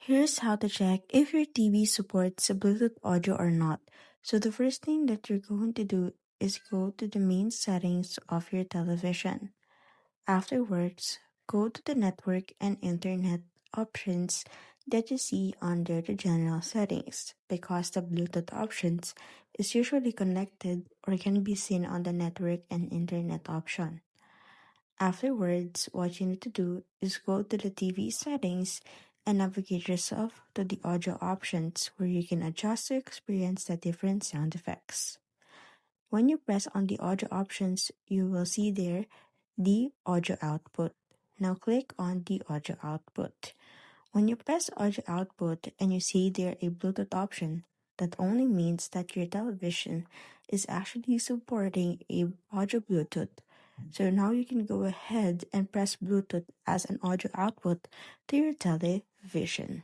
Here's how to check if your TV supports Bluetooth audio or not. So the first thing that you're going to do is go to the main settings of your television. Afterwards, go to the network and internet options that you see under the general settings because the Bluetooth options is usually connected or can be seen on the network and internet option. Afterwards, what you need to do is go to the TV settings and navigate yourself to the audio options where you can adjust to experience the different sound effects. When you press on the audio options, you will see there the audio output. Now click on the audio output. When you press audio output and you see there a Bluetooth option, that only means that your television is actually supporting a audio Bluetooth. So now you can go ahead and press Bluetooth as an audio output to your television.